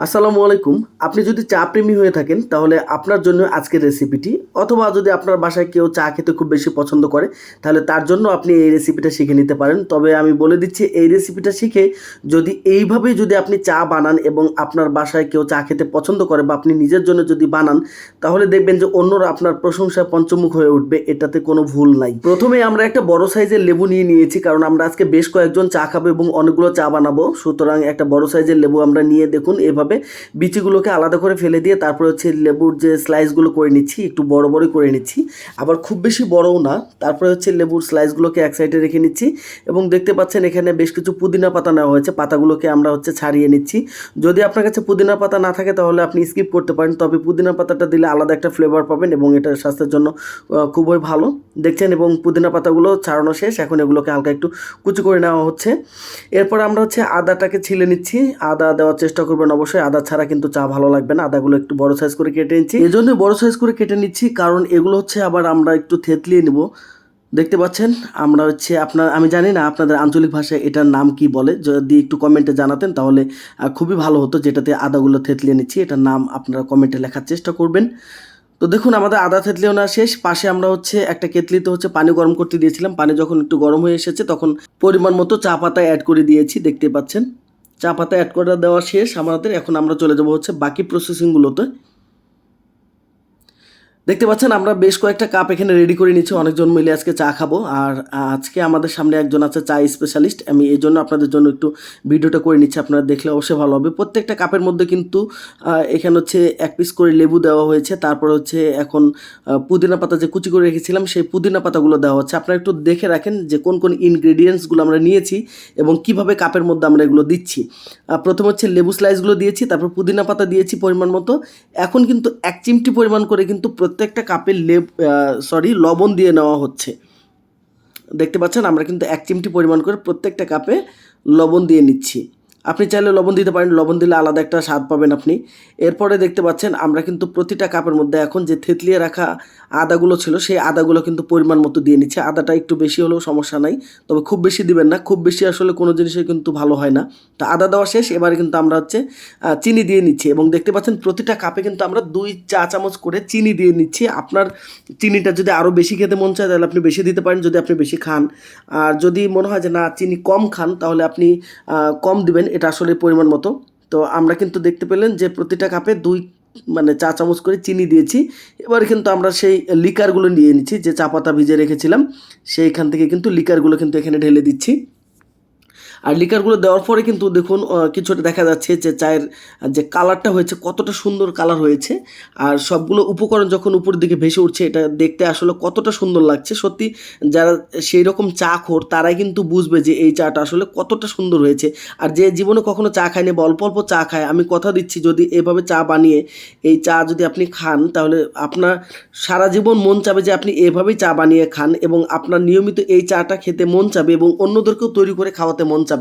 আসসালামু আলাইকুম। আপনি যদি চা প্রেমী হয়ে থাকেন তাহলে আপনার জন্য আজকের রেসিপিটি, অথবা যদি আপনার বাসায় কেউ চা খেতে খুব বেশি পছন্দ করে তাহলে তার জন্য আপনি এই রেসিপিটা শিখে নিতে পারেন। তবে আমি বলে দিচ্ছি, এই রেসিপিটা শিখে যদি এইভাবে যদি আপনি চা বানান এবং আপনার বাসায় কেউ চা খেতে পছন্দ করে বা আপনি নিজের জন্য যদি বানান, তাহলে দেখবেন যে অন্যরা আপনার প্রশংসায় পঞ্চমুখ হয়ে উঠবে। এটাতে কোনো ভুল নাই। প্রথমে আমরা একটা বড় সাইজের লেবু নিয়ে নিয়েছি, কারণ আমরা আজকে বেশ কয়েকজন চা খাবো এবং অনেকগুলো চা বানাবো। সুতরাং একটা বড় সাইজের লেবু আমরা নিয়ে দেখুন এভাবে বিচিগুলোকে আলাদা করে ফেলে দিয়ে তারপর হচ্ছে লেবুর যে স্লাইসগুলো করে নিচ্ছি, একটু বড় বড় করে নিচ্ছি, আবার খুব বেশি বড়ও না। তারপরে হচ্ছে লেবুর স্লাইসগুলোকে এক সাইডে রেখে নিচ্ছি এবং দেখতে পাচ্ছেন এখানে বেশ কিছু পুদিনা পাতা নেওয়া হয়েছে। পাতাগুলোকে আমরা হচ্ছে ছাড়িয়ে নিচ্ছি। যদি আপনার কাছে পুদিনা পাতা না থাকে তাহলে আপনি স্কিপ করতে পারেন, তবে পুদিনা পাতাটা দিলে আলাদা একটা ফ্লেভার পাবেন এবং এটা স্বাস্থ্যের জন্য খুবই ভালো। দেখছেন, এবং পুদিনা পাতাগুলো ছাড়ানো শেষ। এখন এগুলোকে হালকা একটু কুচি করে নেওয়া হচ্ছে। এরপর আমরা হচ্ছে আদাটাকে ছিলে নিচ্ছি। আদা দেওয়ার চেষ্টা করবেন অবশ্যই, আদা ছাড়া কিন্তু চা ভালো লাগবে না। আদাগুলো একটু বড় সাইজ করে কেটে নিচ্ছি। এই জন্য বড় সাইজ করে কেটে নিচ্ছি, কারণ এগুলো হচ্ছে আবার আমরা একটু থেতলিয়ে নিব। দেখতে পাচ্ছেন আমরা হচ্ছে আমি জানি না আপনাদের আঞ্চলিক ভাষায় এটার নাম কি বলে, যদি একটু কমেন্টে জানাতেন তাহলে খুবই ভালো হতো। যেটাতে আদাগুলো থেতলিয়ে নিচ্ছি, এটার নাম আপনারা কমেন্টে লেখার চেষ্টা করবেন। তো দেখুন আমাদের আদা থেতলিও না শেষ। পাশে আমরা হচ্ছে একটা কেতলিতে হচ্ছে পানি গরম করতে দিয়েছিলাম। পানি যখন একটু গরম হয়ে এসেছে তখন পরিমাণ মতো চা পাতা অ্যাড করে দিয়েছি। দেখতে পাচ্ছেন চা পাতা অ্যাড করে দেওয়া শেষ আমাদের। এখন আমরা চলে যাব হচ্ছে বাকি প্রসেসিংগুলোতে। দেখতে পাচ্ছেন আমরা বেশ কয়েকটা কাপ এখানে রেডি করে নিচ্ছি, অনেকজন মিলে আজকে চা খাবো। আর আজকে আমাদের সামনে একজন আছে চা স্পেশালিস্ট। আমি এই জন্য আপনাদের জন্য একটু ভিডিওটা করে নিচ্ছি, আপনারা দেখলে অবশ্যই ভালো হবে। প্রত্যেকটা কাপের মধ্যে কিন্তু এখানে হচ্ছে এক পিস করে লেবু দেওয়া হয়েছে। তারপর হচ্ছে এখন পুদিনা পাতা যে কুচি করে রেখেছিলাম সেই পুদিনা পাতাগুলো দেওয়া হচ্ছে। আপনারা একটু দেখে রাখেন যে কোন কোন ইনগ্রেডিয়েন্টসগুলো আমরা নিয়েছি এবং কিভাবে কাপের মধ্যে আমরা এগুলো দিচ্ছি। প্রথমে হচ্ছে লেবু স্লাইসগুলো দিয়েছি, তারপর পুদিনা পাতা দিয়েছি পরিমাণ মতো। এখন কিন্তু 1 চিমটি পরিমাণ করে কিন্তু প্রত্যেকটা কাপে লবণ দিয়ে নেওয়া হচ্ছে। দেখতে পাচ্ছেন আমরা কিন্তু 1 চিমটি পরিমাণ করে প্রত্যেকটা কাপে লবণ দিয়ে নিচ্ছি। আপনি চাইলে লবণ দিতে পারেন, লবণ দিলে আলাদা একটা স্বাদ পাবেন আপনি। এরপরে দেখতে পাচ্ছেন আমরা কিন্তু প্রতিটা কাপের মধ্যে এখন যে থেতলিয়ে রাখা আদাগুলো ছিল সেই আদাগুলো কিন্তু পরিমাণ মতো দিয়ে নিচ্ছে। আদাটা একটু বেশি হলেও সমস্যা নাই, তবে খুব বেশি দিবেন না। খুব বেশি আসলে কোনো জিনিসই কিন্তু ভালো হয় না। তো আদা দেওয়া শেষ। এবারে কিন্তু আমরা হচ্ছে চিনি দিয়ে নিচ্ছি এবং দেখতে পাচ্ছেন প্রতিটা কাপে কিন্তু আমরা 2 চা চামচ করে চিনি দিয়ে নিচ্ছি। আপনার চিনিটা যদি আরও বেশি খেতে মন চায় তাহলে আপনি বেশি দিতে পারেন, যদি আপনি বেশি খান। আর যদি মনে হয় যে না চিনি কম খান তাহলে আপনি কম দিবেন, এটা আসলে পরিমাণ মতো। তো আমরা কিন্তু দেখতে পেলেন যে প্রতিটা কাপে 2 চা চামচ করে চিনি দিয়েছি। এবার কিন্তু আমরা সেই লিকারগুলো নিয়ে নিচ্ছি, যে চা পাতা ভিজে রেখেছিলাম সেইখান থেকে কিন্তু লিকারগুলো কিন্তু এখানে ঢেলে দিচ্ছি। আর লিকারগুলো দেওয়ার পরে কিন্তু দেখুন কিছুটা দেখা যাচ্ছে যে চায়ের যে কালারটা হয়েছে কতটা সুন্দর কালার হয়েছে। আর সবগুলো উপকরণ যখন উপরের দিকে ভেসে উঠছে এটা দেখতে আসলে কতটা সুন্দর লাগছে। সত্যি যারা সেই রকম চা খোর তারাই কিন্তু বুঝবে যে এই চাটা আসলে কতটা সুন্দর হয়েছে। আর যে জীবনে কখনো চা খায়নি বা অল্প অল্প চা খায়, আমি কথা দিচ্ছি যদি এভাবে চা বানিয়ে এই চা যদি আপনি খান তাহলে আপনার সারা জীবন মন চাবে যে আপনি এভাবেই চা বানিয়ে খান এবং আপনার নিয়মিত এই চাটা খেতে মন চাবে এবং অন্যদেরকেও তৈরি করে খাওয়াতে মন চাবে।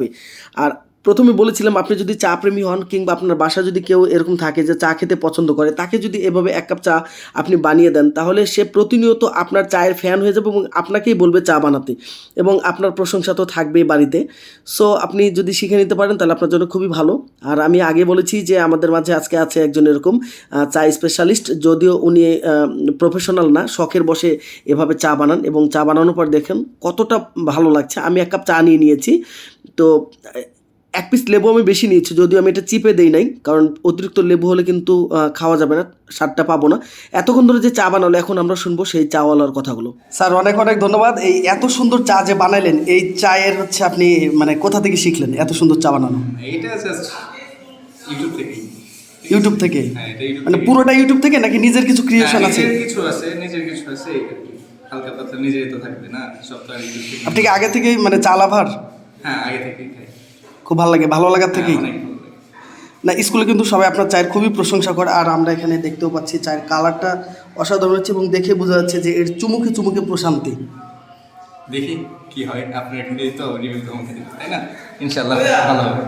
আর প্রথমে বলেছিলাম আপনি যদি চা প্রেমী হন কিংবা আপনার বাসায় যদি কেউ এরকম থাকে যে চা খেতে পছন্দ করে, তাকে যদি এভাবে 1 কাপ চা আপনি বানিয়ে দেন তাহলে সে প্রতিনিয়ত আপনার চায়ের ফ্যান হয়ে যাবে এবং আপনাকেই বলবে চা বানাতে, এবং আপনার প্রশংসা তো থাকবেই বাড়িতে। সো আপনি যদি শিখে নিতে পারেন তাহলে আপনার জন্য খুবই ভালো। আর আমি আগে বলেছি যে আমাদের মাঝে আজকে আছে একজন এরকম চা স্পেশালিস্ট, যদিও উনি প্রফেশনাল না, শখের বসে এভাবে চা বানান এবং চা বানানোর পর দেখেন কতটা ভালো লাগছে। আমি 1 কাপ চা নিয়ে নিয়েছি। তো 1 পিস লেবু আমি বেশি নিয়েছি, যদিও আমি এটা চিপে দেই নাই, কারণ অতিরিক্ত লেবু হলে কিন্তু খাওয়া যাবে না, স্বাদটা পাবো না। এতক্ষণ ধরে যে চা বানালো এখন আমরা শুনবো সেই চাওয়ালার কথাগুলো। স্যার অনেক অনেক ধন্যবাদ। এই এত সুন্দর চা যে বানাইলেন, এই চায়ের হচ্ছে আপনি কোথা থেকে শিখলেন এত সুন্দর চা বানানো? এটা জাস্ট ইউটিউব থেকে। ইউটিউব থেকে? হ্যাঁ, এটা ইউটিউব থেকে। পুরোটা ইউটিউব থেকে নাকি নিজের কিছু ক্রিয়েশন আছে? নিজের কিছু আছে হালকা পাতলা, নিজেরই তো থাকবে না সব, তো আর ইউটিউব থেকে। আপনি কি আগে থেকেই চা লাভার? হ্যাঁ, আগে থেকেই খাই। খুব ভালো লাগে, ভালো লাগার থেকেই? অনেক ভালো লাগে। না, স্কুলে কিন্তু সবাই আপনার চায়ের খুবই প্রশংসা করে, আর আমরা এখানে দেখতেও পাচ্ছি চায়ের কালারটা অসাধারণ হচ্ছে এবং দেখে বোঝা যাচ্ছে যে এর চুমুকে চুমুকে প্রশান্তি। দেখি কি হয়, আপনার এখানে তো রিভিউ তো আমাকে দিতে, তাই না? ইনশাআল্লাহ ভালো হবে।